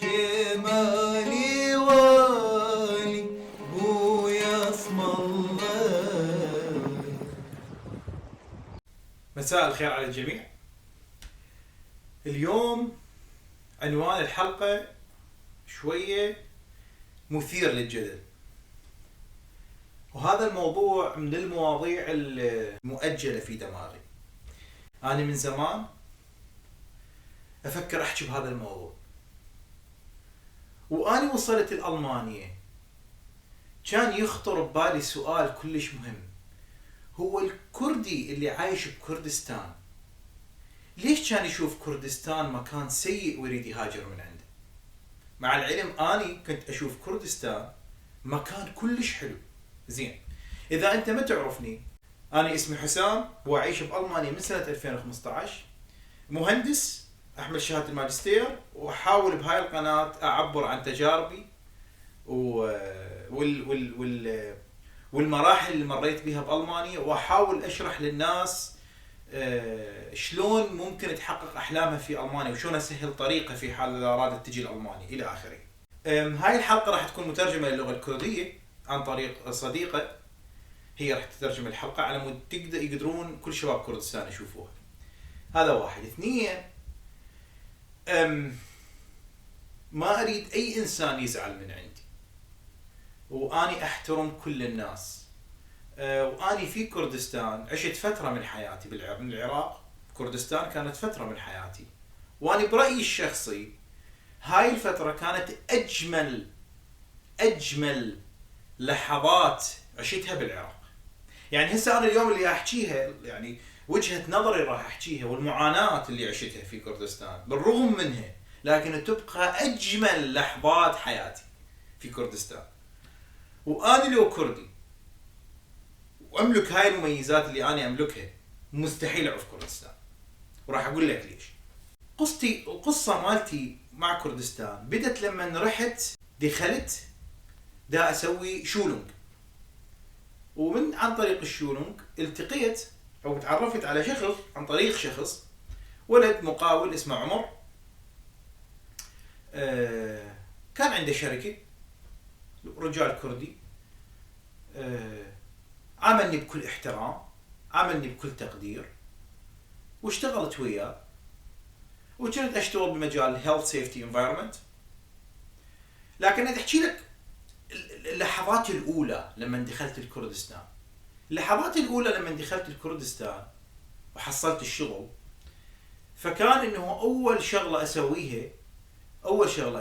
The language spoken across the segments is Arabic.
جمالي والي بويا اسم الله. مساء الخير على الجميع. اليوم عنوان الحلقة شوية مثير للجدل، وهذا الموضوع من المواضيع المؤجلة في دماغي. أنا من زمان أفكر أحكي بهذا الموضوع، وأنا وصلت لألمانيا كان يخطر ببالي سؤال كلش مهم: هو الكردي اللي عايش بكردستان ليش كان يشوف كردستان مكان سيء ويريد يهاجر من عنده؟ مع العلم أني كنت أشوف كردستان مكان كلش حلو. زين، إذا أنت ما تعرفني، أنا اسمي حسام وأعيش بألمانيا من سنة 2015، مهندس، أحمل شهادة الماجستير، وأحاول بهاي القناة أعبر عن تجاربي والمراحل اللي مريت بها بألمانيا، وأحاول أشرح للناس شلون ممكن تحقق أحلامها في ألمانيا، وشلون أسهل طريقة في حال إذا أرادت تجي لألمانيا إلى آخره. هاي الحلقة راح تكون مترجمة للغة الكردية عن طريق صديقة، هي راح تترجم الحلقة على مود يقدرون كل شباب كردستان يشوفوها. هذا واحد. اثنين، ما أريد أي إنسان يزعل من عندي، وأني أحترم كل الناس. وأني في كردستان عشت فترة من حياتي من العراق. كردستان كانت فترة من حياتي، وأني برأيي الشخصي هاي الفترة كانت أجمل لحظات عشتها بالعراق. يعني هسه أنا اليوم اللي أحكيها، يعني وجهة نظري راح أحكيها، والمعاناة اللي عشتها في كردستان بالرغم منها، لكن تبقى أجمل لحظات حياتي في كردستان. وأنا لو كردي وأملك هاي المميزات اللي أنا أملكها، مستحيل أعرف كردستان، وراح أقول لك ليش. القصة مالتي مع كردستان بدت لما رحت دخلت دا أسوي شولونج، ومن عن طريق الشولونج التقيت أو تعرفت على شخص عن طريق شخص، ولد مقاول اسمه عمر. كان عنده شركة، رجال كردي، عاملني بكل احترام، عاملني بكل تقدير، واشتغلت وياه، وكنت اشتغل بمجال الهيلث سيفتي انفايرمنت. لكن أنا احكي لك اللحظات الاولى لما دخلت الكردستان. اللحظات الاولى لما دخلت الكردستان وحصلت الشغل، فكان انه اول شغله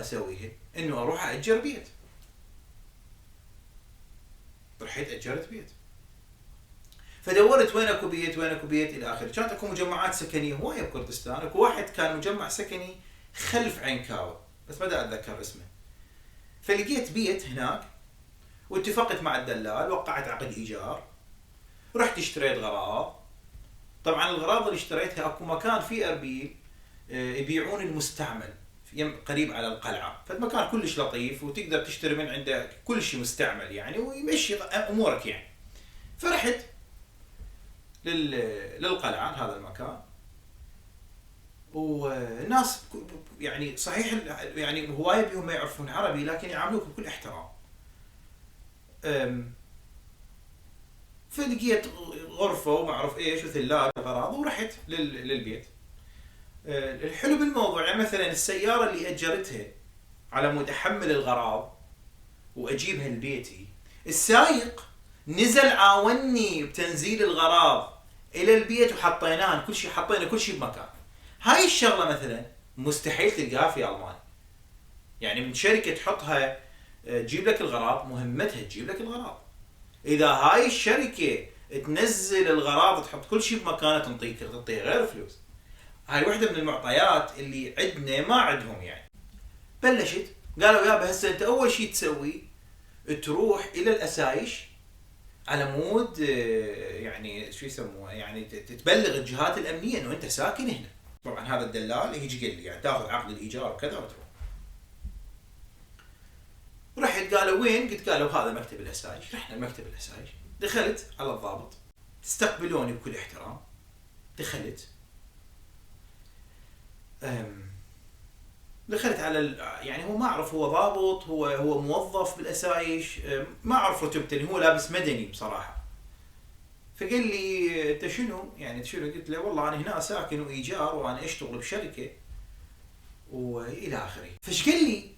اسويها انه اروح اجر بيت. رحت اجرت بيت، فدورت وين اكو بيت الى اخره. كانت اكو مجمعات سكنيه هوايه بكردستان. اكو واحد كان مجمع سكني خلف عينكاوة، بس ما دا اتذكر اسمه. فلقيت بيت هناك، واتفقت مع الدلال، وقعت عقد ايجار، رحت اشتريت غراض. طبعا الغراض اللي اشتريتها، اكو مكان في اربيل يبيعون المستعمل قريب على القلعه، فالمكان كلش لطيف وتقدر تشتري من عنده كل شيء مستعمل يعني، ويمشي امورك يعني. فرحت للقلعه هذا المكان، والناس يعني صحيح يعني هوايه بهم ما يعرفون عربي، لكن يعاملوك بكل احترام. فلقيت غرفه وما اعرف ايش وثلاجه وغراض، ورحت للبيت. الحلو بالموضوع يعني مثلا السياره اللي اجرتها على مود احمل الغراض واجيبها لبيتي، السايق نزل عاوني بتنزيل الغراض الى البيت، وحطيناه كل شيء، حطينا كل شيء بمكان. هاي الشغله مثلا مستحيل تلقاها في المانيا. يعني من شركه تحطها تجيب لك الغراض، مهمتها تجيب لك الغراض. اذا هاي الشركه تنزل الغراض تحط كل شيء بمكانه، تعطيها غير فلوس. هاي وحده من المعطيات اللي عندنا ما عندهم يعني. بلشت قالوا يابا هسه انت اول شيء تسوي تروح الى الاسايش على مود يعني شو يسموه، يعني تبلغ الجهات الامنيه انه انت ساكن هنا. طبعا هذا الدلال يجي قال لي يعني تاخذ عقد الايجار وكذا وتروح. رحت قالوا وين؟ قلت قالوا هذا مكتب الاسايش. رحنا مكتب الاسايش، دخلت على الضابط، استقبلوني بكل احترام. دخلت دخلت على يعني هو ما اعرف هو ضابط، هو موظف بالاسايش، ما اعرف رتبته، اللي هو لابس مدني بصراحه. فقال لي انت شنو؟ يعني شنو؟ قلت له والله انا هنا ساكن وايجار وانا اشتغل بشركه والى اخره. فايش قال لي؟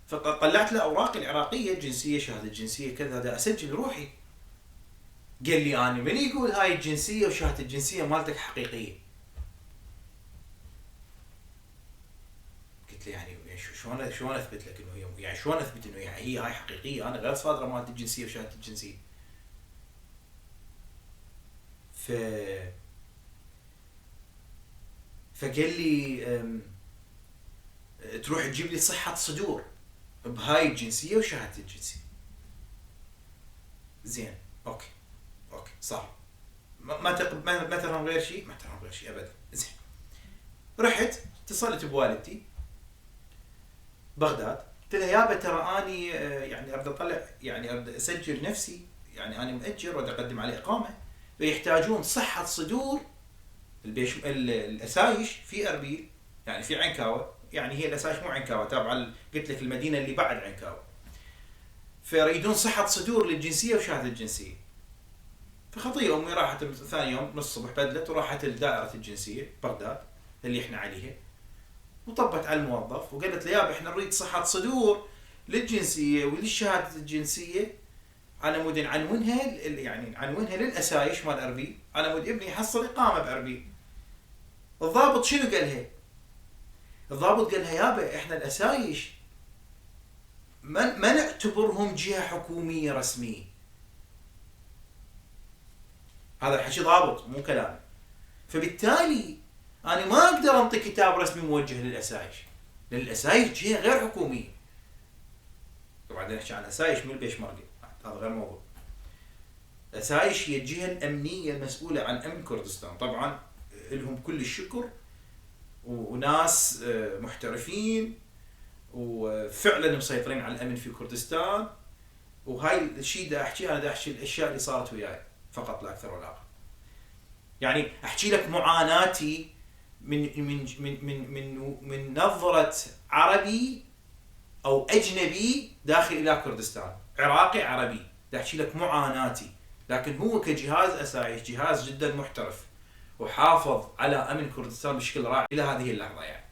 فطلعت له اوراقي العراقيه، جنسيه، شهاده جنسيه، كذا، دا اسجل روحي. قال لي انا من يقول هاي الجنسيه وشهاده الجنسيه مالتك حقيقيه؟ قلت له يعني شلون اثبت لك انه هي، يعني شلون اثبت انه هي هاي حقيقيه؟ انا غير صادره مالت الجنسيه وشهاده الجنسيه. ف فقال لي تروح تجيب لي صحه صدور بهاي الجنسيه وشهاده الجنسيه. زين، اوكي صار. ما ترى غير شيء، ما ترى غير شيء ابدا. زين، رحت اتصلت بوالدتي بغداد، قلت لها يابا ترى اني يعني اريد اطلع، يعني اريد اسجل نفسي، يعني انا مؤجر واريد اقدم على اقامه، فيحتاجون صحه صدور الاسايش في اربيل، يعني في عنكاوه، يعني هي الاسايش مو عنكاوه، تابعه قلت لك المدينه اللي بعد عنكاوه. فيريدون صحه صدور للجنسيه وشهاده الجنسيه. فخطيه امي راحت ثاني يوم من الصبح بدلت وراحت لدائره الجنسيه بغداد اللي احنا عليها، وطبت على الموظف وقالت له يابا احنا نريد صحه صدور للجنسيه وللشهاده الجنسيه على مود نعنونها، يعني نعنونها للاسايش مال اربيل، على مود ابني يحصل اقامه باربيل. الضابط شنو قالها؟ الضابط قالها يابا احنا الاسايش ما نعتبرهم جهه حكوميه رسميه. هذا الحكي ضابط مو كلامي. فبالتالي انا ما اقدر انطي كتاب رسمي موجه للاسايش، لان الاسايش جهه غير حكوميه. وبعدين نحكي عن الاسايش مو البيشمركه، هذا غير موضوع. الاسايش هي الجهه الامنيه المسؤوله عن امن كردستان، طبعا لهم كل الشكر وناس محترفين وفعلا مسيطرين على الامن في كردستان. وهاي الشيء دا احكي، انا دا احكي الاشياء اللي صارت وياي فقط لا اكثر ولا اقل. يعني احكي لك معاناتي من نظرة عربي او اجنبي داخل الى كردستان، عراقي عربي، دا احكي لك معاناتي. لكن هو كجهاز اسايش جهاز جدا محترف وحافظ على امن كردستان بشكل رائع الى هذه اللحظة يعني.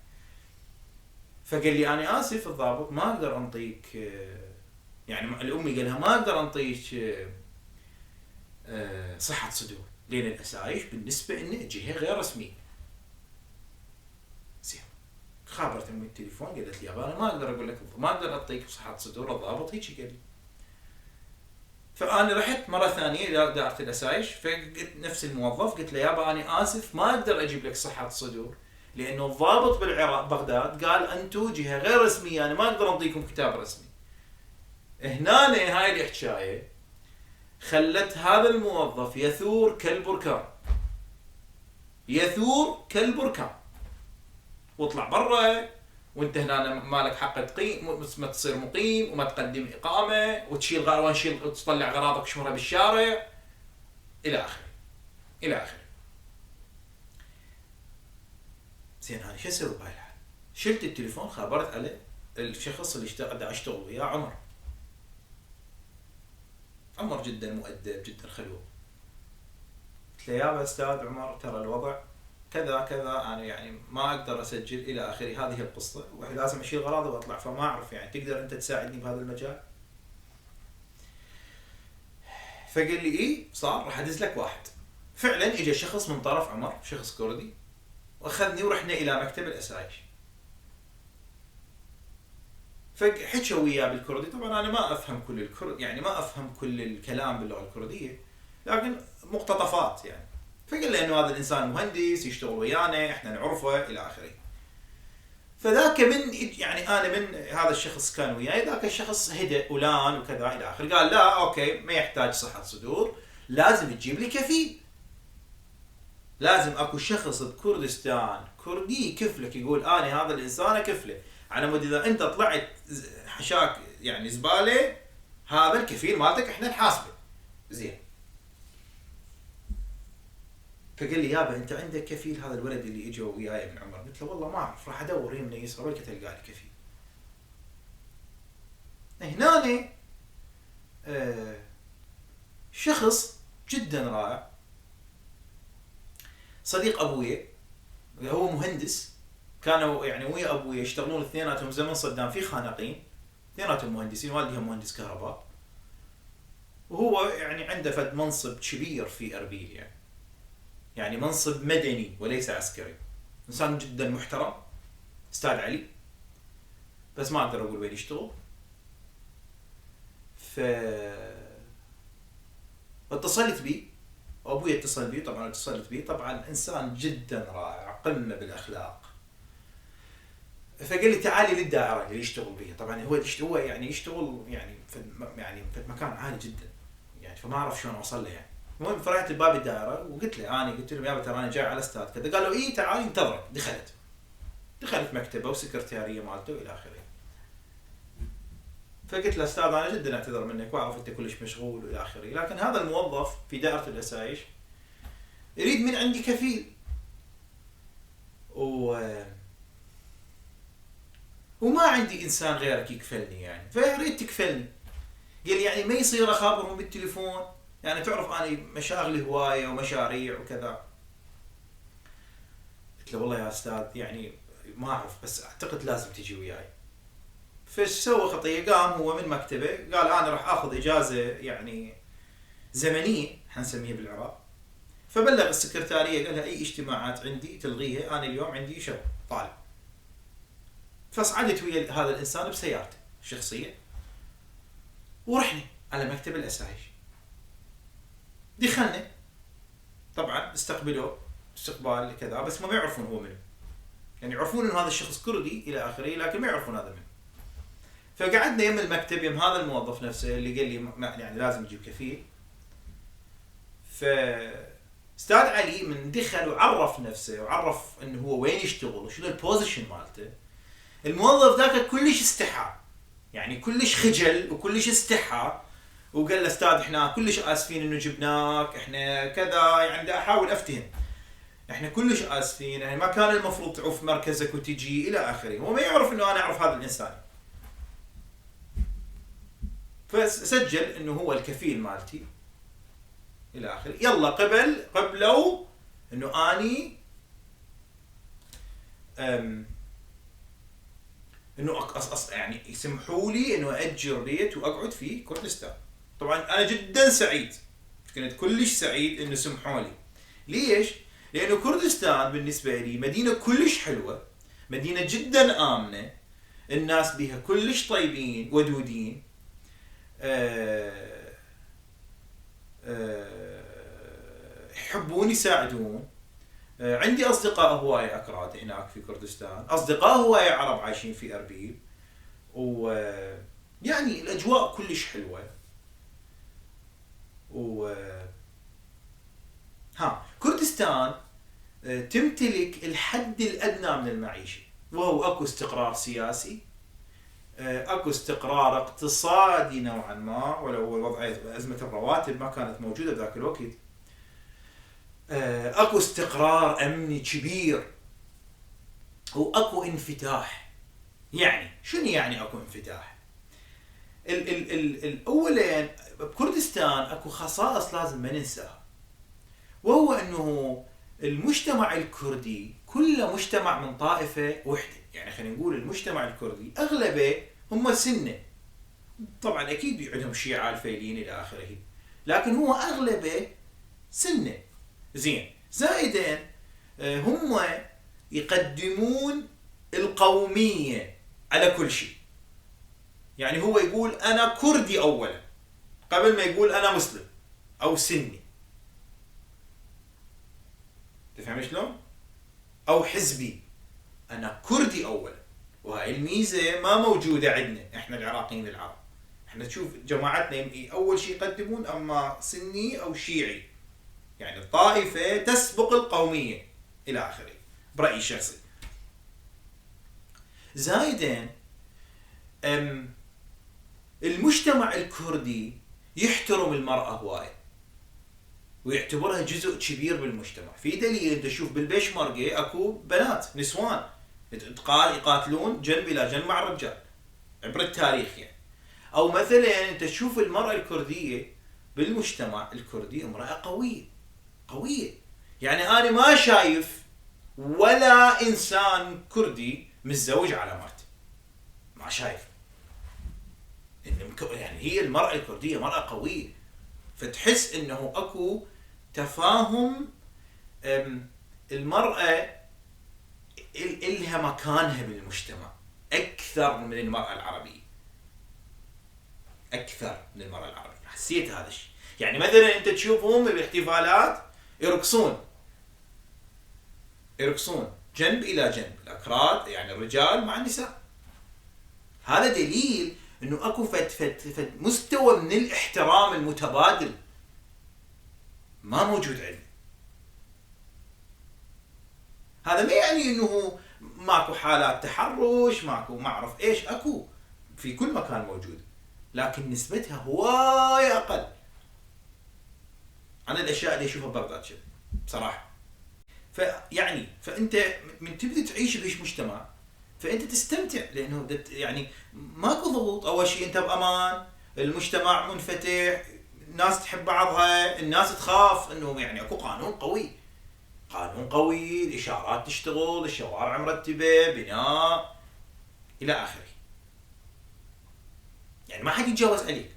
فقال لي انا اسف الضابط ما اقدر انطيك، يعني الامي قالها ما اقدر انطيك صحة صدور، لان الاسايش بالنسبة انه جهة غير رسمية. زين، خابرت امي التليفون قالت لي يابا انا ما اقدر اقول لك، ما اقدر اعطيك صحة صدور، الضابط هيك قال لي. فانا رحت مرة ثانية الى دائرة الاسايش، فقلت نفس الموظف قلت له يابا انا اسف ما اقدر اجيب لك صحة صدور، لانه الضابط بالعراق بغداد قال انتم جهة غير رسمية، انا ما اقدر اعطيكم كتاب رسمي. هنا هاي الحكاية خلت هذا الموظف يثور كالبركان، يثور كالبركان، واطلع برا وانت هنا مالك حق تقيم، ما تصير مقيم وما تقدم اقامه وتشيل وتطلع غراضك شهره بالشارع الى اخره الى اخره. زين انا شو اسوي بهاي الحال؟ شلت التليفون، خابرت على الشخص اللي اشتغل وياه، عمر جدا مؤدب جدا خلوق. قلت له يا استاذ عمر ترى الوضع كذا كذا، انا يعني ما اقدر اسجل الى اخره، هذه القصه ولازم اشيل غراضي واطلع، فما اعرف يعني تقدر انت تساعدني بهذا المجال؟ فقال لي ايه صار، راح ادز لك واحد. فعلا اجى شخص من طرف عمر، شخص كردي، واخذني ورحنا الى مكتب الاسايش. فحكى وياه بالكردي، طبعا انا ما افهم كل الكرد، يعني ما افهم كل الكلام باللغه الكرديه، لكن مقتطفات يعني. فقال له انه هذا الانسان مهندس يشتغل ويانا، احنا نعرفه الى اخره. فذاك من يعني انا من هذا الشخص كان وياي، ذاك الشخص هدأ ولان وكذا الى اخره، قال لا اوكي ما يحتاج صحه صدور، لازم تجيب لي كفيل، لازم اكو شخص بكردستان كردي يكفلك، يقول انا هذا الانسان اكفله، على مود اذا انت طلعت حشاك يعني زباله، هذا الكفيل مالتك احنا نحاسبه. زين. فقال لي يابا انت عندك كفيل هذا الولد اللي اجى وياي ابن عمر؟ قلت له والله ما اعرف، راح ادور يمنا يسرى ولا تلقى لي كفيل. هنا شخص جدا رائع، صديق ابوي، هو مهندس، كانوا يعني ويا ابوي يشتغلون اثنيناتهم زمن صدام في خانقين، اثنيناتهم مهندسين، والدهم مهندس كهرباء، وهو يعني عنده فد منصب كبير في اربيل، يعني منصب مدني وليس عسكري، انسان جدا محترم، استاذ علي، بس ما اقدر اقول وين يشتغل. ف اتصلت بي، وابوي اتصل بي، طبعا اتصلت بي، طبعا انسان جدا رائع، قمه بالاخلاق. فقال لي تعالي للدائره اللي يشتغل بيها، طبعا هو يعني يشتغل يعني في مكان عالي جدا، يعني فما اعرف شلون اوصل له يعني. المهم فرحت لباب الدائره وقلت له، قلت لهم يابا ترى انا جاي على استاذ كذا، قالوا اي تعالي انتظرك. دخلت مكتبه وسكرتاريه مالته والى اخره. فقلت له استاذ انا جدا اعتذر منك واعرف انت كلش مشغول والى اخره، لكن هذا الموظف في دائره الاسايش يريد من عندي كفيل، وما عندي انسان غيرك يكفلني يعني، فيريد تكفلني. قال لي يعني ما يصير اخابرهم بالتليفون، يعني تعرف انا مشاغلي هوايه ومشاريع وكذا. قلت له والله يا استاذ يعني ما اعرف، بس اعتقد لازم تجي وياي. فايش سوى خطيه؟ قام هو من مكتبه قال انا راح اخذ اجازه يعني زمنيه حنسميها بالعراق، فبلغ السكرتاريه قال لها اي اجتماعات عندي تلغيها، انا اليوم عندي شغل طالب. فصعدت ويا هذا الانسان بسيارته الشخصيه ورحنا على مكتب الاسايش. دخلنا، طبعا استقبلوه استقبال كذا، بس ما يعرفون هو منه، يعني يعرفون ان هذا الشخص كردي الى اخره، لكن ما يعرفون هذا منه. فقعدنا يم المكتب يم هذا الموظف نفسه اللي قال لي يعني لازم نجيب كفيل. فاستاذ علي من دخل وعرف نفسه وعرف انه هو وين يشتغل وشنو البوزيشن مالته، الموظف ذاك كلش استحى، يعني كلش خجل وكلش استحى، وقال له استاذ احنا كلش اسفين انه جبناك، احنا كذا، يعني دا احاول افتهم، احنا كلش اسفين، يعني ما كان المفروض تعوف مركزك وتجي الى اخره. هو ما يعرف انه انا اعرف هذا الانسان، فسجل انه هو الكفيل مالتي الى اخره. يلا قبلوا انه اني انه يعني يسمحوا لي انه اجر بيت واقعد في كردستان. طبعا انا جدا سعيد، كنت كلش سعيد انه سمحوا لي. ليش؟ لانه كردستان بالنسبه لي مدينه كلش حلوه، مدينه جدا امنه، الناس بها كلش طيبين ودودين، يحبون يساعدون. عندي اصدقاء هوايه اكراد هناك في كردستان، اصدقاء هوايه عرب عايشين في اربيل، ويعني الاجواء كلش حلوه. كردستان تمتلك الحد الادنى من المعيشه، وهو اكو استقرار سياسي، اكو استقرار اقتصادي نوعا ما، ولو وضع ازمه الرواتب ما كانت موجوده ذاك الوقت. اكو استقرار امني كبير، واكو انفتاح. يعني شنو يعني اكو انفتاح؟ الاولين بكردستان اكو خصائص لازم ما ننساها، وهو انه المجتمع الكردي كله مجتمع من طائفه وحده، يعني خلينا نقول المجتمع الكردي اغلبه هم سنه، طبعا اكيد عندهم شيعة الفيلين الى اخره، لكن هو اغلبه سنه. زين، زائدا هم يقدمون القوميه على كل شيء، يعني هو يقول انا كردي اولا قبل ما يقول انا مسلم او سني، تفهم شلون؟ او حزبي، انا كردي اولا. وهاي الميزه ما موجوده عندنا احنا العراقيين العرب. احنا تشوف جماعتنا اول شيء يقدمون اما سني او شيعي، يعني الطائفه تسبق القوميه الى اخره برايي الشخصي. زايدا المجتمع الكردي يحترم المراه هوايه ويعتبرها جزء كبير بالمجتمع. في دليل انت تشوف بالبيشمركه اكو بنات نسوان يقاتلون جنب الى جنب مع الرجال عبر التاريخ يعني. او مثلا انت تشوف المراه الكرديه بالمجتمع الكردي امراه قويه، قويه. يعني انا ما شايف ولا انسان كردي متزوج على مرته، ما شايف. يعني هي المراه الكرديه مراه قويه، فتحس انه اكو تفاهم. المراه إلها مكانها بالمجتمع اكثر من المراه العربيه، اكثر من المراه العربيه. حسيت هذا الشيء. يعني مثلا انت تشوفهم بالاحتفالات يرقصون جنب الى جنب، الاكراد يعني الرجال مع النساء. هذا دليل انه اكو فت مستوى من الاحترام المتبادل ما موجود عندنا. هذا ما يعني انه ماكو حالات تحرش، ماكو ما اعرف ايش، اكو في كل مكان موجود، لكن نسبتها هواي اقل عن الاشياء اللي اشوفها ببغداد كذا بصراحه. فانت من تبدا تعيش بهيش مجتمع فانت تستمتع، لانه يعني ماكو ضغوط. اول شيء انت بامان، المجتمع منفتح، الناس تحب بعضها، الناس تخاف انه يعني اكو قانون قوي، قانون قوي، الاشارات تشتغل، الشوارع مرتبه، بناء الى اخره. يعني ما حد يتجاوز عليك.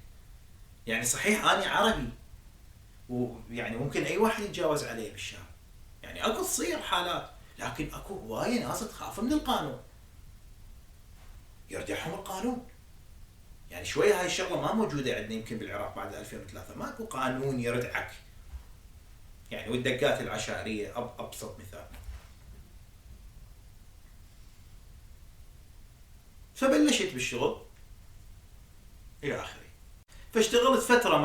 يعني صحيح انا عربي ويعني ممكن اي واحد يتجاوز علي بالشارع، يعني اكو تصير حالات، لكن اكو هوايه ناس تخاف من القانون، يرجعهم القانون. يعني شويه هاي الشغله ما موجوده عندنا يمكن بالعراق بعد 2003، ماكو قانون يردعك. يعني والدقات العشائريه ابسط مثال. فبلشت بالشغل الى اخره. فاشتغلت فتره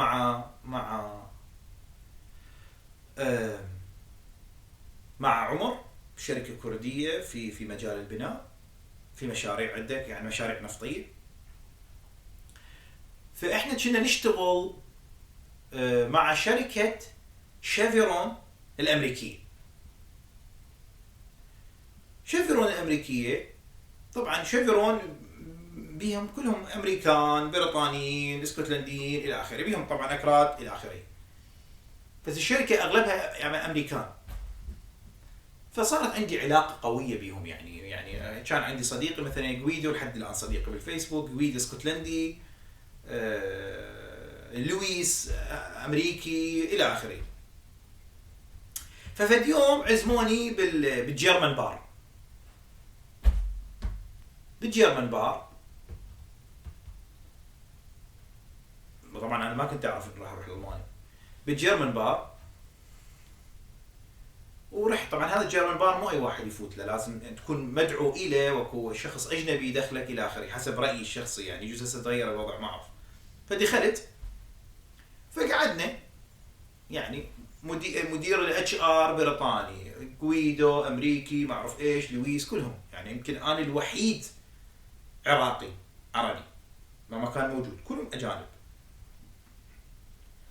آه مع عمر بشركه كرديه في مجال البناء، في مشاريع عندك يعني مشاريع نفطيه. فاحنا كنا نشتغل مع شركه شيفرون الامريكيه. شيفرون الامريكيه طبعا شيفرون بيهم كلهم امريكان، بريطانيين، اسكتلنديين الى اخره، بيهم طبعا اكراد الى اخره. بس الشركه اغلبها يعني امريكان. فصارت عندي علاقه قويه بيهم. يعني كان عندي صديقي مثلا جويدو، لحد الان صديقي بالفيسبوك، جويدو اسكتلندي، لويس امريكي الى اخره. ففد يوم عزموني بالجيرمان بار. بالجيرمان بار طبعا انا ما كنت اعرف اني راح اروح لالمانيا. بالجيرمان بار ورحت. طبعا هذا الجيرمان بار مو اي واحد يفوت له، لازم تكون مدعو اليه واكو شخص اجنبي يدخلك الى اخره حسب رايي الشخصي. يعني يجوز هسه تغير الوضع ما اعرف. فدخلت فقعدنا. يعني مدير الاتش ار بريطاني، جويدو امريكي، ما اعرف ايش، لويس، كلهم. يعني يمكن انا الوحيد عراقي عربي ما كان موجود، كلهم اجانب.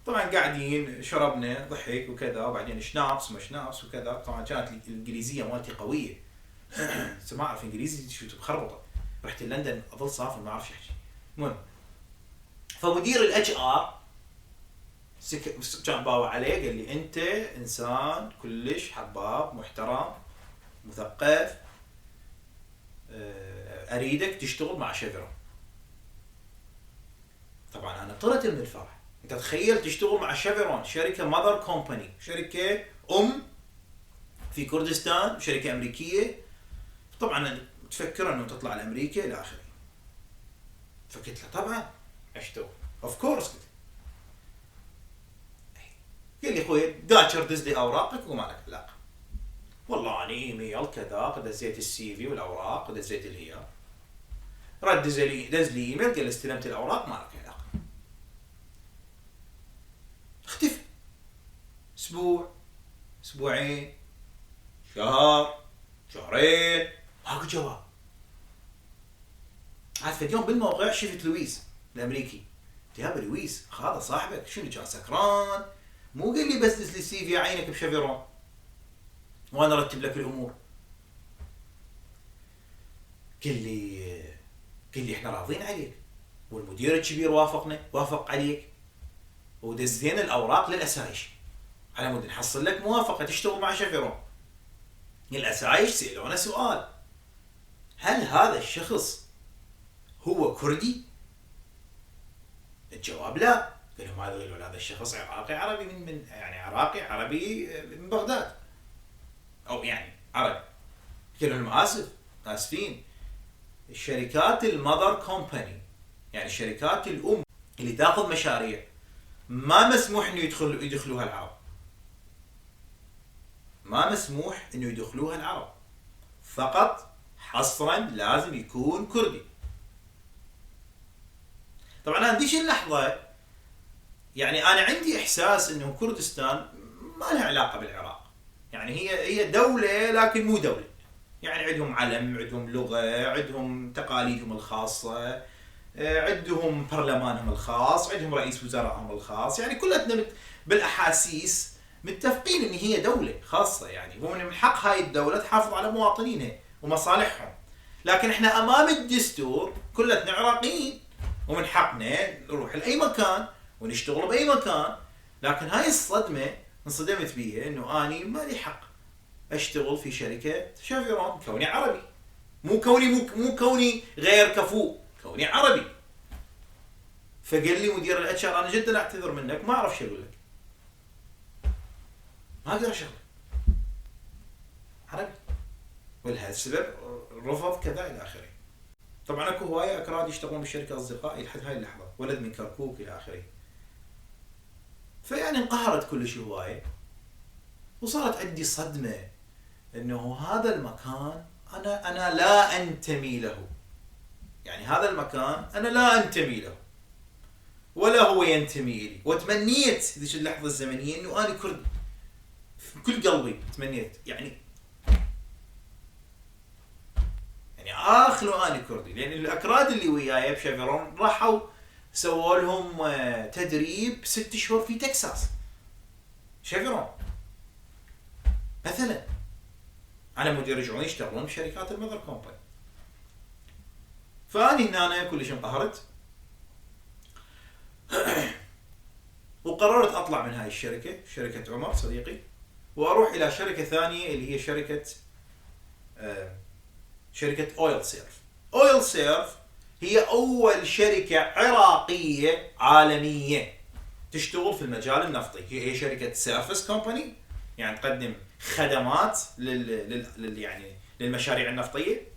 طبعا قاعدين شربنا ضحك وكذا، وبعدين شنابس ما شنابس وكذا. طبعا كانت الانجليزيه مالتي قويه بس ما اعرف انجليزي شو مخربطه. رحت لندن اظل صافي ما اعرف احكي. المهم فمدير الاتش ار كان باوع عليه، قال لي انت انسان كلش حباب محترم مثقف، اريدك تشتغل مع شيفرون. طبعا انا طرت من الفرح. انت تخيل تشتغل مع شيفرون، شركه ماذر كومباني، شركه في كردستان، شركه امريكيه. طبعا تفكر انه تطلع لامريكا الى اخره. فقلت له طبعا اشتغل اوف كورس. قال لي اخوي داشر دز لي اوراقك وما لك علاقه. والله اني ايميل كذا، دزيت السي في والاوراق، دزيت الهيار. رد دز لي ايميل قال استلمت الاوراق ما لك علاقه. اختفى اسبوع، اسبوعين، شهر، شهرين، ماكو جواب. عاد في اليوم بالموقع شفت لويس الامريكي. يا لويس هذا صاحبك شنو كان سكران؟ مو قال لي بس دز لي سي في عينك بشيفرون وانا ارتب لك الامور. قال لي احنا راضين عليك. والمدير الكبير وافق عليك، ودزين الاوراق للاسايش على مود نحصل لك موافقه تشتغل مع شيفرون. الاسايش سالونا سؤال: هل هذا الشخص هو كردي؟ الجواب لا. قال لهم هذا الشخص عراقي عربي من يعني عراقي عربي من بغداد، او يعني عربي. قال لهم اسفين، الشركات المذر كومباني، يعني الشركات الام اللي تاخذ مشاريع، ما مسموح انه يدخلوها العرب، ما مسموح انه يدخلوها العرب، فقط حصرا لازم يكون كردي. طبعا هذه اللحظه يعني انا عندي احساس انه كردستان ما لها علاقه بالعراق، يعني هي دوله لكن مو دوله، يعني عندهم علم، عندهم لغه، عندهم تقاليدهم الخاصه، عندهم برلمانهم الخاص، عندهم رئيس وزرائهم الخاص، يعني كلنا بالاحاسيس متفقين ان هي دوله خاصه، يعني ومن حق هاي الدوله تحافظ على مواطنينها ومصالحهم. لكن احنا امام الدستور كلنا عراقيين، ومن حقنا نروح لاي مكان ونشتغل باي مكان. لكن هاي الصدمه انصدمت بيها انه اني ما لي حق اشتغل في شركه شيفرون كوني عربي، مو كوني غير كفو، كوني عربي. فقال لي مدير الاتش ار: انا جدا اعتذر منك، ما اعرف شو اقول لك، ما اقدر اشتغل عربي، ولهذا السبب رفض كذا الى اخره. طبعا اكو هوايه اكراد يشتغلون بالشركه اصدقائي لحد هاي اللحظه، ولد من كركوك الى اخره. فيعني انقهرت كلش هوايه، وصارت عندي صدمه انه هذا المكان انا لا انتمي له، يعني هذا المكان انا لا انتمي له ولا هو ينتمي لي. وتمنيت ذيك اللحظه الزمنيه انه انا كردي، في كل قلبي تمنيت يعني اخلو انا كردي. لان الاكراد اللي وياي بشيفرون راحوا سووا لهم تدريب 6 شهور في تكساس شيفرون مثلا، على مود يرجعون يشتغلون بشركات المذر كومباني. فاني هنا كلش انقهرت وقررت اطلع من هاي الشركه، شركه عمر صديقي، واروح الى شركه ثانيه اللي هي شركه اويل سيرف. اويل سيرف هي اول شركه عراقيه عالميه تشتغل في المجال النفطي. هي شركه سيرفس كومباني، يعني تقدم خدمات يعني للمشاريع النفطيه،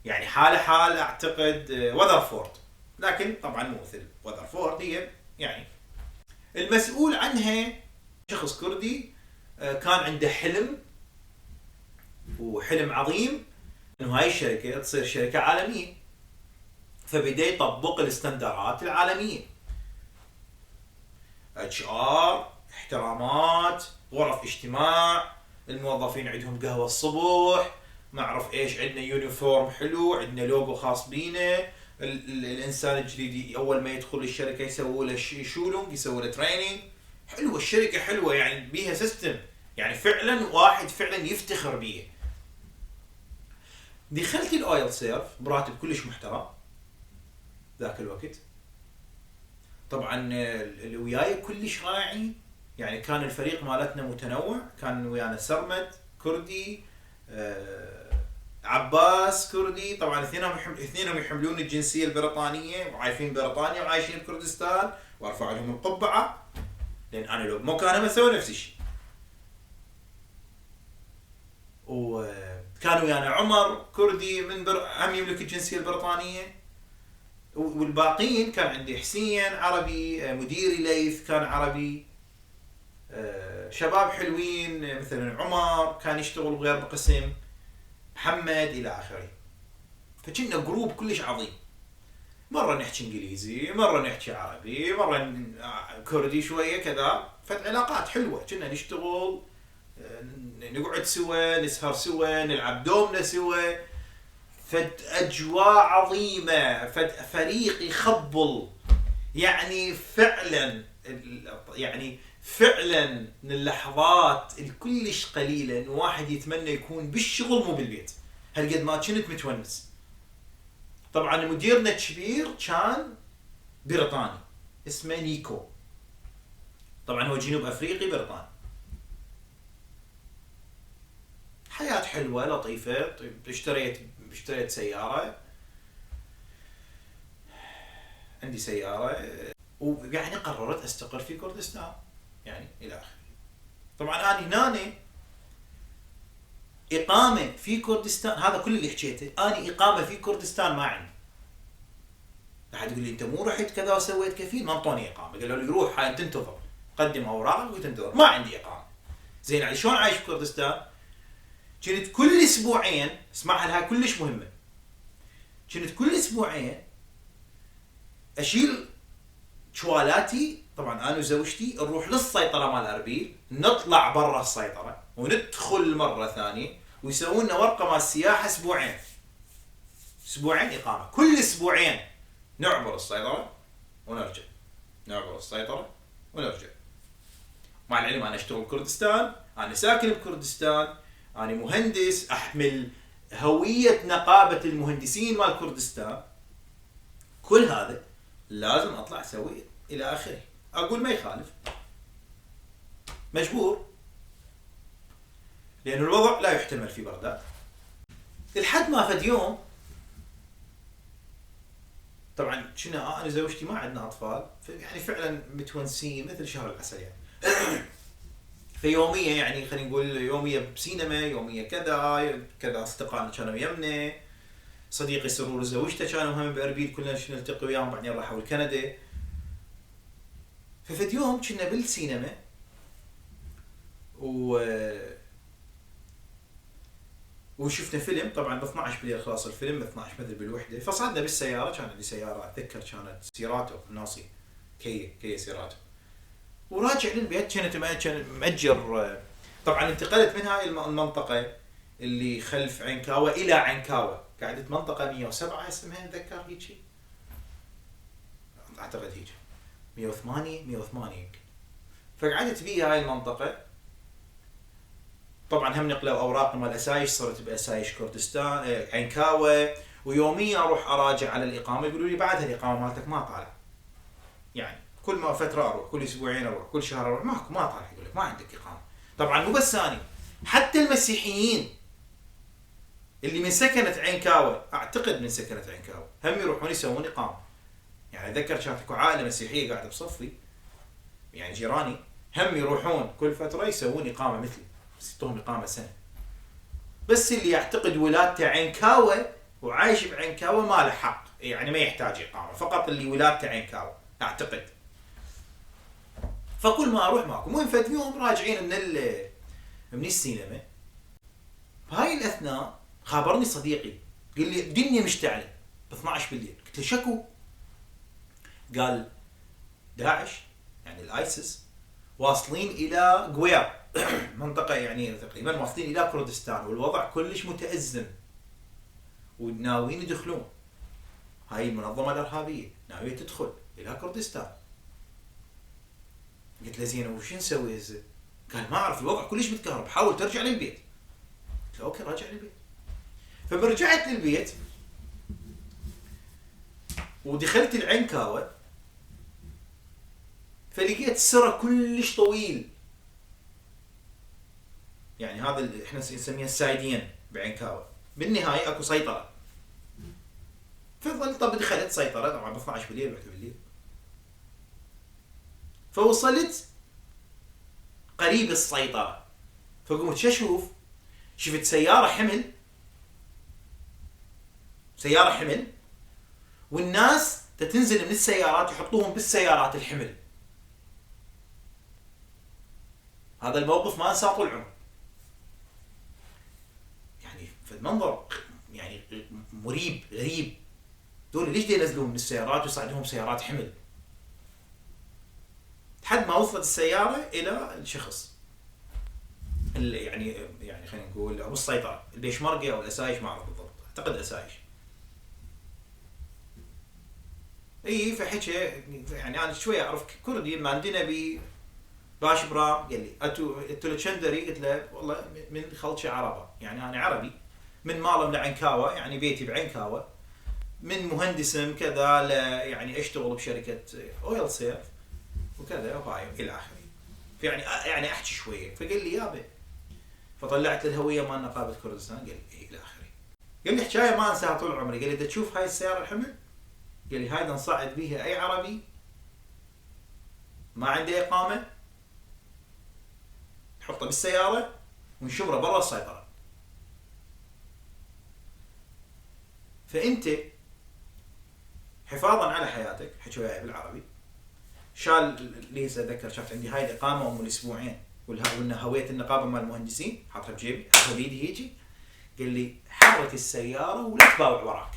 يعني حال اعتقد وذرفورد، لكن طبعا مو مثل وذرفورد. هي يعني المسؤول عنها شخص كردي كان عنده حلم، وحلم عظيم، انه هاي الشركه تصير شركه عالميه. فبدا يطبق الاستندرات العالميه، اتش ار، احترامات، غرف اجتماع، الموظفين عندهم قهوه الصبح، ما اعرف ايش، عندنا يونيفورم حلو، عندنا لوجو خاص بينا. الانسان الجديد اول ما يدخل الشركه يسووا له شولونج، يسووا له تريننج. حلوه الشركه، حلوه يعني بيها سيستم، يعني فعلا واحد فعلا يفتخر بيه. دخلت الاويل سيرف براتب كلش محترم ذاك الوقت. طبعا اللي وياي كلش راعي، يعني كان الفريق مالتنا متنوع، كان ويانا سرمد كردي، عباس كردي، طبعا اثنينهم يحملون الجنسيه البريطانيه وعايشين بريطانيا وعايشين بكردستان، وارفع لهم القبعه، لان انا لو بمكانهم اسوي نفس الشيء. وكان ويانا عمر كردي هم يملك الجنسيه البريطانيه، والباقيين كان عندي حسين عربي، مديري ليث كان عربي، شباب حلوين مثلا عمر كان يشتغل بغير بقسم، محمد الى اخره. فكنا جروب كلش عظيم، مره نحكي انجليزي، مره نحكي عربي، مره كردي شويه كذا. فالعلاقات حلوه، كنا نشتغل، نقعد سوا، نسهر سوا، نلعب دومنا سوا. فد اجواء عظيمه، فد فريق يخبل، يعني فعلا من اللحظات الكلش قليله ان واحد يتمنى يكون بالشغل مو بالبيت، هالقد ما كنت متونس. طبعا مديرنا الكبير كان بريطاني اسمه نيكو، طبعا هو جنوب افريقي بريطاني. حياة حلوة لطيفة. طيب اشتريت سيارة، عندي سيارة، ويعني قررت استقر في كردستان يعني الى اخره. طبعا انا هنا اقامة في كردستان، هذا كل اللي حكيته، انا اقامة في كردستان ما عندي. احد يقول لي انت مو رحت كذا وسويت كفيل؟ ما انطوني اقامة، قالوا لي روح هاي تنتظر، قدم اوراقك وتنتظر، ما عندي اقامة. زين يعني شلون عايش في كردستان؟ كنت كل اسبوعين، اسمعها لها كلش مهمة، كنت كل اسبوعين اشيل شوالاتي، طبعا انا وزوجتي نروح للسيطرة مال اربيل، نطلع برا السيطرة وندخل مرة ثانية، ويسوون لنا ورقة مال سياحة اسبوعين اقامة، كل اسبوعين نعبر السيطرة ونرجع، نعبر السيطرة ونرجع. مع العلم انا اشتغل بكردستان، انا ساكن بكردستان، انا مهندس، احمل هوية نقابة المهندسين مال كردستان، كل هذا لازم اطلع اسوي الى اخره. اقول ما يخالف، مجبور، لأن الوضع لا يحتمل في بغداد. لحد ما فد يوم، طبعا كنا انا وزوجتي ما عندنا اطفال، يعني فعلا متونسين مثل شهر العسل يعني. فيومية يعني خلينا نقول يومية بسينما، يومية كذا اصدقائنا كانوا يمنا، صديقي سرور وزوجته كانوا هم باربيل، كلنا نلتقي وياهم، بعدين راحوا لكندا. ففد يوم كنا بالسينما وشفنا فيلم، طبعا ب 12 بالليل خلاص الفيلم، ب 12 مثل بالوحده، فصعدنا بالسياره، كان عندي سياره اتذكر كانت سيراتو ناصي، كيا سيراتو، وراجع للبيت كنت مأجر. طبعا انتقلت من هاي المنطقه اللي خلف عنكاوه الى عنكاوه، قعدت منطقه 107 اسمها اتذكر هيجي، اعتقد هيجي 108 يمكن. فقعدت بيها هاي المنطقه. طبعا هم نقلوا اوراقنا مال اسايش، صرت باسايش كردستان عنكاوه، ويوميا اروح اراجع على الاقامه، يقولوا لي بعد الاقامه مالتك ما طالع، يعني كل ما فتره اروح، كل اسبوعين اروح، كل شهر اروح، ما طالع، يقول لك ما عندك اقامه. طبعا مو بس اني، حتى المسيحيين اللي من سكنه عنكاوه، اعتقد من سكنه عنكاوه، هم يروحون يسوون اقامه. يعني اتذكر كانت اكو عائله مسيحيه قاعده بصفي، يعني جيراني، هم يروحون كل فتره يسوون اقامه مثلي، يعطوهم اقامه سنه. بس اللي يعتقد ولادته عنكاوه وعايش بعنكاوه ما له حق، يعني ما يحتاج اقامه، فقط اللي ولادته عنكاوه اعتقد. فكل ما اروح ماكو. المهم فد يوم راجعين من السينما، بهاي الاثناء خابرني صديقي، قال لي الدنيا مشتعله ب 12 بالليل. قلت له شكو؟ قال داعش يعني الايسس واصلين الى قوير، منطقه يعني تقريبا واصلين الى كردستان، والوضع كلش متازم، وناويين يدخلون، هاي المنظمه الارهابيه ناويه تدخل الى كردستان. قلت له زين وش نسوي هسه؟ قال ما اعرف، الوضع كلش متكهرب، حاول ترجع للبيت. قلت له اوكي راجع للبيت. فبرجعت للبيت ودخلت العنكاوه، فلقيت السرى كلش طويل، يعني هذا اللي احنا نسميه السايدين بعنكاوه. بالنهايه اكو سيطره، فظل. طب دخلت سيطره طبعا ب 12 بالليل، رحت بالليل، فوصلت قريب السيطره، فقمت شوف، شفت سياره حمل، والناس تنزل من السيارات يحطوهم بالسيارات الحمل. هذا الموقف ما انساه طول عمري، يعني في المنظر يعني مريب غريب. دول ليش ينزلون من السيارات ويصعدوهم سيارات حمل؟ لحد ما وصلت السياره الى الشخص اللي يعني خلينا نقول ابو السيطره، البيشمركي او الاسايش، ما اعرف بالضبط، اعتقد اسايش. اي فحكي يعني انا شويه اعرف كردي، ما عندنا باش برام، قال لي انتو لشندري؟ قلت له والله من خلشة عربه، يعني انا عربي، من مالم لعنكاوه، يعني بيتي بعنكاوه، من مهندس كذا يعني اشتغل بشركه اويل سيرف وكذا وهاي الى اخره. يعني احكي شويه، فقال لي يابا، فطلعت له الهويه مال نقابه كردستان، قال لي إيه الى اخره. قال لي حكايه ما انساها طول عمري، قال لي اذا تشوف هاي السياره الحمل، قال لي هاي نصعد بيها اي عربي ما عنده اقامه، نحطه بالسياره ونشمره برا السيطره. فانت حفاظا على حياتك، حكي وياي بالعربي، شال لي اتذكر شفت عندي هاي الاقامه ام الاسبوعين هويه النقابه مال المهندسين، حاطها بجيبي، حاطها بيدي هيجي، قال لي حرك السياره ولا تباوع وراك،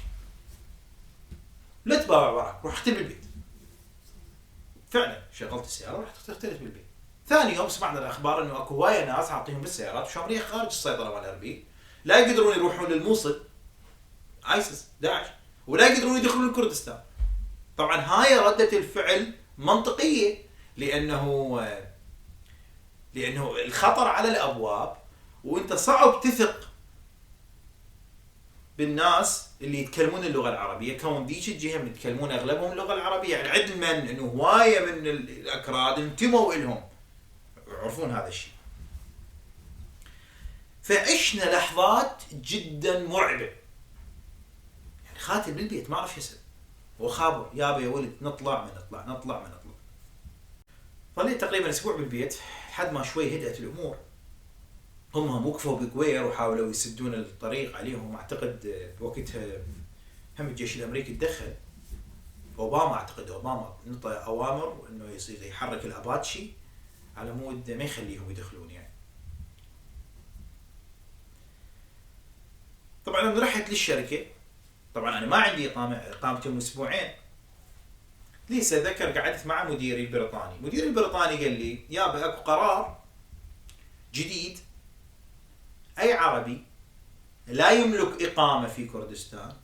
لا تباوع وراك، روح اختل بالبيت. فعلا شغلت السياره ورحت اختلت بالبيت. ثاني يوم سمعنا الاخبار انه اكو هوايه ناس حاطيهم بالسيارات وشامريه خارج السيطره مال اربيل، لا يقدرون يروحون للموصل، ايسس داعش، ولا يقدرون يدخلون كردستان. طبعا هاي ردة الفعل منطقية، لأنه الخطر على الأبواب، وأنت صعب تثق بالناس اللي يتكلمون اللغة العربية، كون ذيك الجهة يتكلمون أغلبهم اللغة العربية، يعني علما أنه هواية من الأكراد انتموا إلهم يعرفون هذا الشيء. فعشنا لحظات جدا مرعبة، يعني خاتم بالبيت ما أعرف يسأل، وخابر يابا يا ولد نطلع ما نطلع نطلع ما نطلع. ظليت تقريبا اسبوع بالبيت لحد ما شوي هدأت الامور. هم وقفوا بقوير وحاولوا يسدون الطريق عليهم. اعتقد بوقتها هم الجيش الامريكي تدخل، اوباما اعتقد اوباما نطى اوامر انه يصير يحرك الاباتشي على مود ما يخليهم يدخلون يعني. طبعا انا رحت للشركه، طبعا انا ما عندي اقامتي من اسبوعين. ليس ذكر قعدت مع مديري البريطاني، مديري البريطاني قال لي يابا اكو قرار جديد، اي عربي لا يملك اقامه في كردستان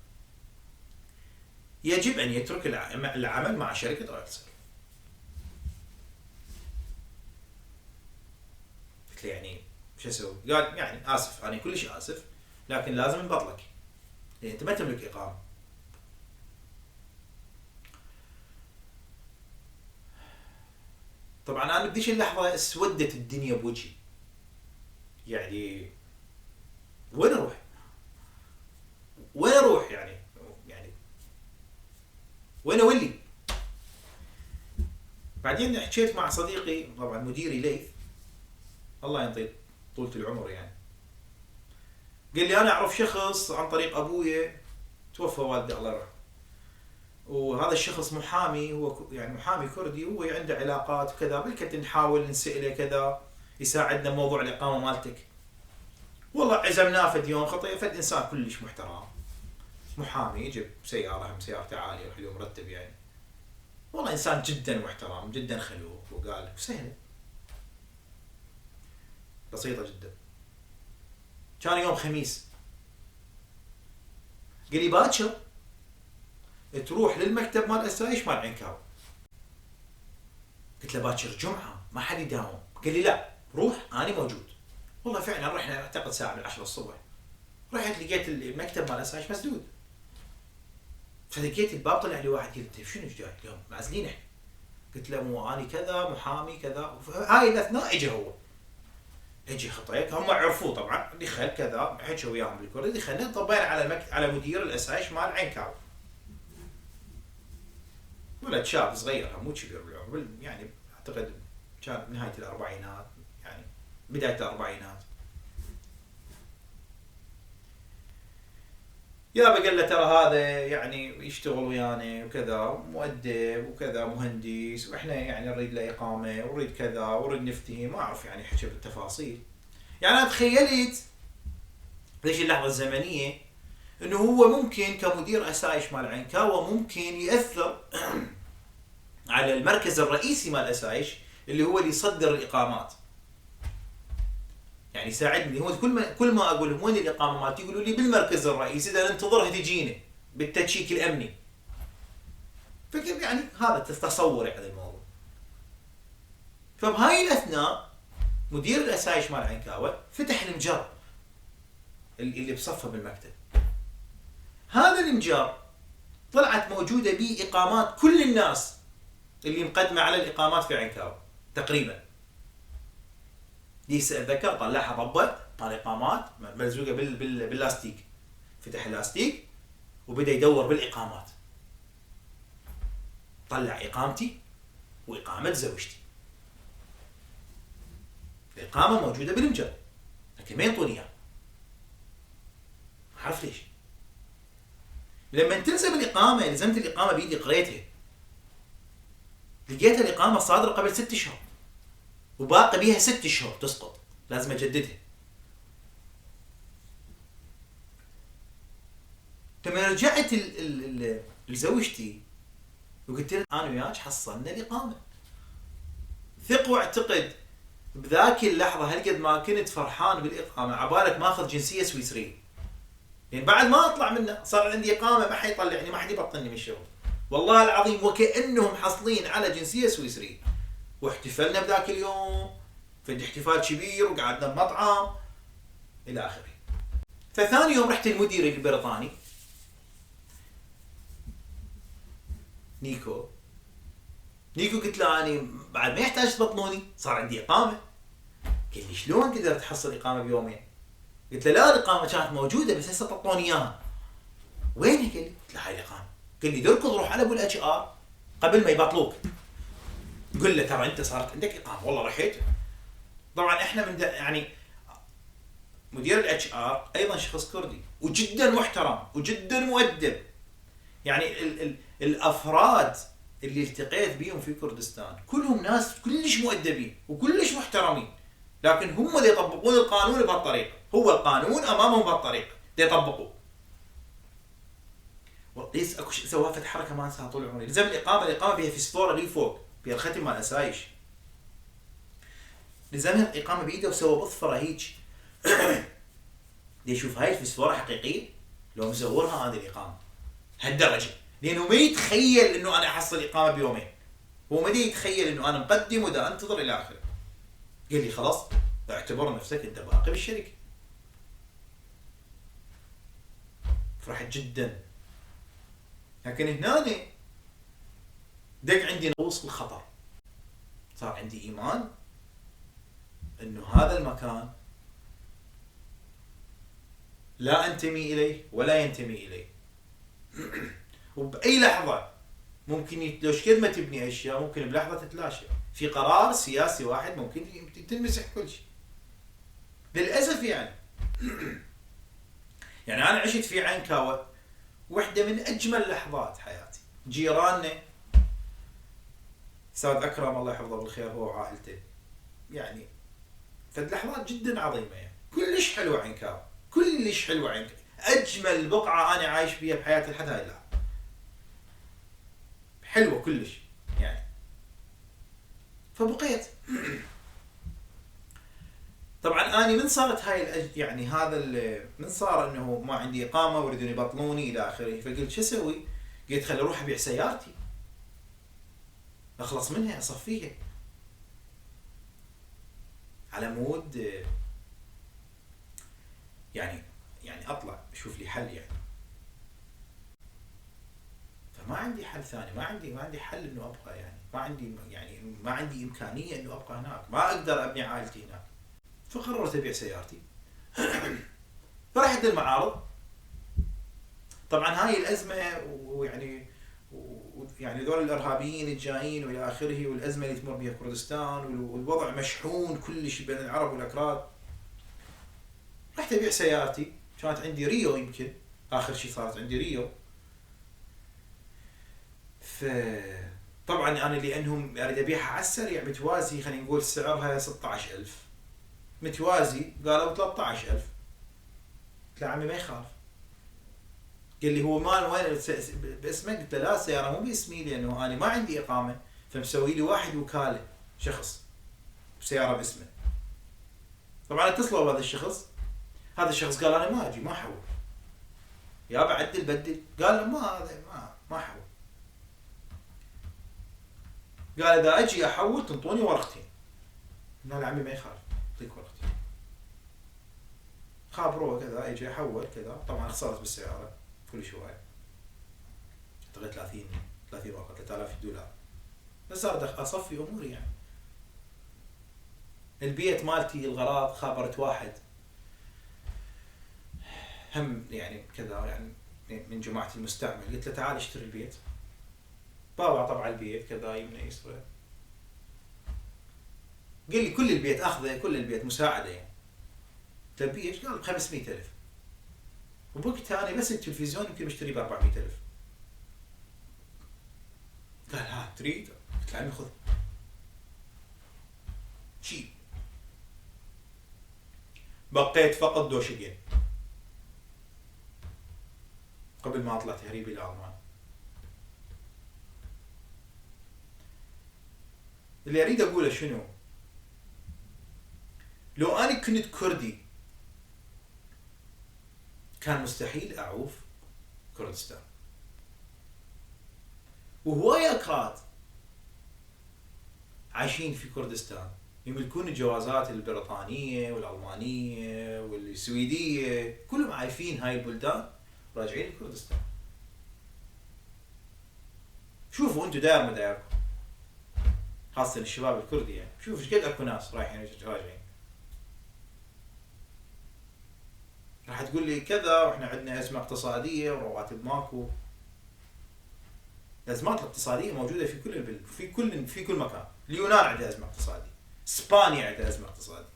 يجب ان يترك العمل مع شركه اويل سيرف. قلت له يعني شو اسوي؟ قال يعني اسف، انا كلش اسف، لكن لازم نبطلك لان انت ما تملك اقامه. طبعا انا بديش اللحظه اسودت الدنيا بوجهي، يعني وين اروح؟ وين اروح يعني وين اولي؟ بعدين حكيت مع صديقي طبعا مديري ليث، الله ينطيه طولة العمر يعني، قال لي انا اعرف شخص عن طريق ابويا، توفى والدي الله يرحمه، وهذا الشخص محامي، هو يعني محامي كردي، هو عنده علاقات وكذا، بالكت نحاول نسأله كذا يساعدنا بموضوع الإقامة مالتك. والله عزمناه فد يوم خطير، فد إنسان كلش محترم، محامي، يجيب سيارة، هم سيارته عالية وحلو مرتب يعني، والله إنسان جدا محترم جدا خلوق، وقال سهلة بسيطة جدا. كان يوم خميس، قال لي باكر تروح للمكتب مال اسايش مال عنكاو. قلت له باكر جمعه ما حد يداوم. قال لي لا روح انا موجود. والله فعلا رحنا اعتقد ساعه من 10 الصبح، رحت لقيت المكتب مال اسايش مسدود، فلقيت الباب طلع لي واحد، قلت شنو جاي اليوم معزلين احنا؟ قلت له مو اني كذا محامي كذا. هاي الاثناء اجى هو، اجي خطيت، هم عرفوه طبعا، دخل كذا حكى وياهم بالكردي، دخلنا طبينا على مدير الاسايش مال عنكاو، ولد شاب صغير مو كبير بالعمر، يعني اعتقد كان بنهايه الاربعينات، يعني بدايه الاربعينات. يابا قال له ترى هذا يعني يشتغل ويانا وكذا، مؤدب وكذا، مهندس، واحنا يعني نريد له اقامه ونريد كذا ونريد نفتيه، ما اعرف يعني حكى بالتفاصيل. يعني انا تخيلت ليش اللحظه الزمنيه انه هو ممكن كمدير اسايش مال عنكاوة ممكن ياثر على المركز الرئيسي مال اسايش اللي هو اللي يصدر الاقامات، يعني يساعدني. هو كل ما اقول لهم وين الاقامه مالتي يقولوا لي بالمركز الرئيسي، اذا ننتظرها تجينا بالتشيك الامني. فكيف يعني هذا تصوري على الموضوع. فبهاي الاثناء مدير الاسايش مال عنكاوة فتح المجر اللي بصفه بالمكتب. هذا المجر طلعت موجوده به اقامات كل الناس اللي مقدمه على الاقامات في عنكاوي تقريبا. ليس اتذكر طلعها ضبط مال اقامات ملزوقه باللاستيك. فتح اللاستيك وبدا يدور بالاقامات. طلع اقامتي واقامه زوجتي. الاقامه موجوده بالمجر لكن ما ينطوني اياها. ما اعرف ليش. لما تلزم الاقامه، لزمت الاقامه بيدي قريتها، لقيتها الاقامه صادره قبل 6 اشهر وباقي بيها 6 اشهر تسقط، لازم اجددها. لما رجعت لزوجتي وقلت لها انا وياك حصلنا الاقامه، ثق واعتقد بذاك اللحظه هالقد ما كنت فرحان بالاقامه عبالك ماخذ جنسيه سويسريه. يعني بعد ما اطلع منه صار عندي اقامه، ما حيطلعني، ما حد يبطلني من الشغل. والله العظيم وكانهم حاصلين على جنسيه سويسريه. واحتفلنا بذاك اليوم في احتفال كبير وقعدنا بمطعم الى اخره. فثاني يوم رحت المدير البريطاني نيكو قلت له اني بعد ما يحتاج تبطلوني، صار عندي اقامه. قال لي شلون قدرت تحصل اقامه بيومين؟ قلت له لا الاقامه كانت موجوده بس هسه بطلوني اياها. وينها؟ قال لي قلت له هاي الاقامه. قال لي دركض روح على ابو الاتش ار قبل ما يبطلوك، قل له ترى انت صارت عندك اقامه. والله رحت. طبعا احنا من يعني مدير الاتش ار ايضا شخص كردي وجدا محترم وجدا مؤدب. يعني الافراد اللي التقيت بيهم في كردستان كلهم ناس كلش مؤدبين وكلش محترمين، لكن هم اللي يطبقون القانون بهالطريقه. هو القانون امامهم بهالطريقه يطبقوه. ليس اكو شيء سواه حركه ما انساها طول عمري. لزم الاقامه بها فسفوره لي فوق بها الختم مال اسايش. لزمها الاقامه بايده وسوى بظفره هيك. يشوف هاي الفسفوره حقيقيه لو مزورها هذه الاقامه هالدرجه، لانه ما يتخيل انه انا احصل اقامه بيومين. هو ما يتخيل انه انا مقدم ودا انتظر الى اخره. قال لي خلاص اعتبر نفسك انت باقي بالشركه. فرحت جدا. لكن هنا دق عندي نقوص الخطر. صار عندي ايمان انه هذا المكان لا انتمي اليه ولا ينتمي اليه. وباي لحظه ممكن لو قد ما تبني اشياء ممكن بلحظه تتلاشى. في قرار سياسي واحد ممكن تنمسح كل شيء. للاسف يعني. يعني انا عشت في عنكاوة واحده من اجمل لحظات حياتي. جيراننا استاذ اكرم الله يحفظه بالخير هو وعائلته، يعني فاللحظات جدا عظيمه. يعني كلش حلوه عنكاوة، كلش حلوه عنكاوة. اجمل بقعه انا عايش فيها بحياتي لحد هاي اللحظه. حلوه كلش يعني. فبقيت. طبعا اني من صارت هاي يعني هذا من صار انه ما عندي اقامه ويريدون يبطلوني الى اخره، فقلت شو اسوي؟ قلت خلي اروح ابيع سيارتي اخلص منها اصفيها على مود يعني اطلع اشوف لي حل يعني. فما عندي حل ثاني، ما عندي حل انه ابقى يعني، ما عندي امكانيه انه ابقى هناك، ما اقدر ابني عائلتي هناك. فقررت ابيع سيارتي. فرحت المعارض. طبعا هاي الازمه يعني ذول الارهابيين الجايين والى اخره، والازمه اللي تمر بها كردستان والوضع مشحون كلش بين العرب والاكراد. رحت ابيع سيارتي، كانت عندي ريو، يمكن اخر شيء صارت عندي ريو. طبعا انا لانهم اريد ابيعها على السريع متوازي، خلينا نقول سعرها 16000 متوازي، قالوا 13000. قلت له عمي ما يخالف. قال لي هو مال وين باسمك؟ قلت له لا السياره مو باسمي لانه انا ما عندي اقامه، فمسوي لي واحد وكاله شخص بسياره باسمه. طبعا اتصلوا بهذا الشخص. هذا الشخص قال انا ما اجي، ما احول. يا بعدل بدل. قال ما احول. قال اذا اجي احول تنطوني ورقتين. قلنا له عمي ما يخالف اعطيك ورقتين. خابروه كذا، اجي احول كذا. طبعا خسرت بالسياره كل شويه. اعتقد 30 ورقه $3000. بس صار اصفي اموري يعني. البيت مالتي الغراض خابرت واحد هم يعني كذا يعني من جماعه المستعمل، قلت له تعال اشتري البيت. باوع طبعا البيت كذا يمنى يسرى، قال لي كل البيت اخذه، كل البيت مساعده يعني. تبي ايش؟ قال ب500,000. وبوقتها انا بس التلفزيون يمكن بشتري ب400,000. قال ها تريد؟ قلت له عمي خذ شيء. بقيت فقط دوشقين قبل ما اطلع تهريبي لألمان. اللي اريد اقوله شنو؟ لو انا كنت كردي كان مستحيل اعوف كردستان. وهواي اكراد عايشين في كردستان يملكون الجوازات البريطانية والألمانية والسويدية، كلهم عايفين هاي البلدان راجعين لكردستان. شوفوا انتم داير ما دايركم، خاصة الشباب الكردي يعني، شوفوا ايش قد اكو ناس رايحين راجعين. راح تقول لي كذا واحنا عندنا ازمة اقتصادية ورواتب ماكو. الازمات الاقتصادية موجودة في كل البلد، في كل مكان. اليونان عندها ازمة اقتصادية، اسبانيا عندها ازمة اقتصادية.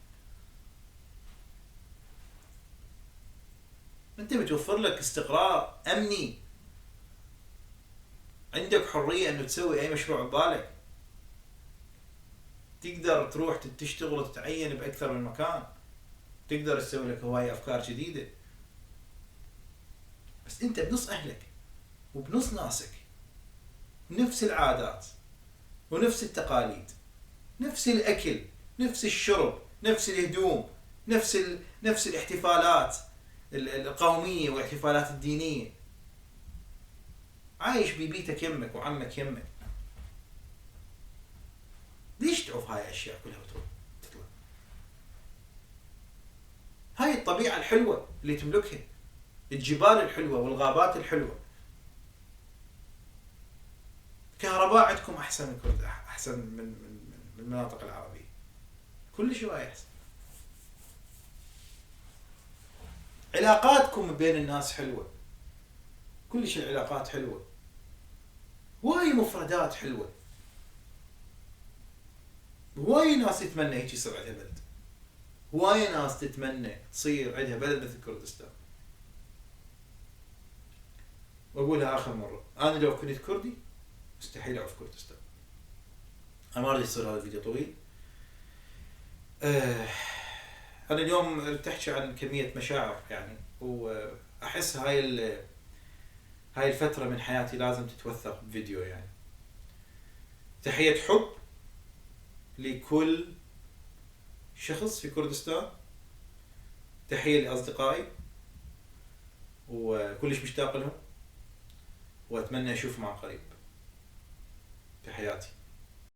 انت بتوفر لك استقرار امني، عندك حرية انه تسوي اي مشروع ببالك، تقدر تروح تشتغل وتتعين باكثر من مكان، تقدر تسوي لك هواية افكار جديدة. بس انت بنص اهلك وبنص ناسك، نفس العادات ونفس التقاليد، نفس الاكل، نفس الشرب، نفس الهدوم، نفس الاحتفالات القومية والاحتفالات الدينية. عايش ببيتك يمك وعمك يمك. ليش تعوف هاي الاشياء كلها وتروح تطلع؟ هاي الطبيعة الحلوة اللي تملكها، الجبال الحلوة والغابات الحلوة. كهرباء عندكم احسن من كرد، احسن من المناطق العربية، كل شيء احسن. علاقاتكم بين الناس حلوة، كل شيء العلاقات حلوة، هواي مفردات حلوة. هواي ناس تتمنى هيك يصير عندها بلد، هواي ناس تتمنى تصير عندها بلد مثل كردستان. واقولها اخر مرة، انا لو كنت كردي مستحيل اعرف كردستان. انا ما اريد يصير هذا الفيديو طويل. انا اليوم تحكي عن كمية مشاعر يعني، واحس هاي الفترة من حياتي لازم تتوثق بفيديو يعني. تحية حب لكل شخص في كردستان، تحية لأصدقائي وكلش مشتاق لهم، وأتمنى أشوفهم عن قريب. تحياتي.